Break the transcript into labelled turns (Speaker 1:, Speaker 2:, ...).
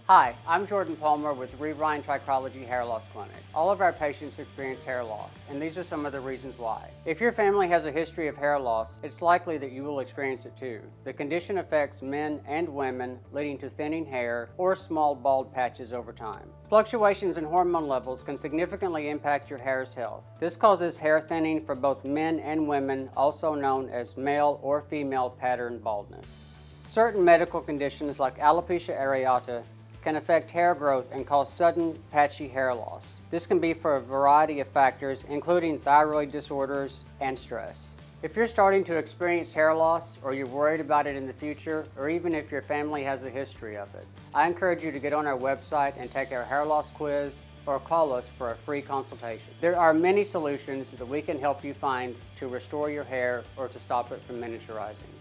Speaker 1: Hi, I'm Jordan Palmer with Rewind Trichology Hair Loss Clinic. All of our patients experience hair loss, and these are some of the reasons why. If your family has a history of hair loss, it's likely that you will experience it too. The condition affects men and women, leading to thinning hair or small bald patches over time. Fluctuations in hormone levels can significantly impact your hair's health. This causes hair thinning for both men and women, also known as male or female pattern baldness. Certain medical conditions like alopecia areata can affect hair growth and cause sudden, patchy hair loss. This can be for a variety of factors, including thyroid disorders and stress. If you're starting to experience hair loss, or you're worried about it in the future, or even if your family has a history of it, I encourage you to get on our website and take our hair loss quiz or call us for a free consultation. There are many solutions that we can help you find to restore your hair or to stop it from miniaturizing.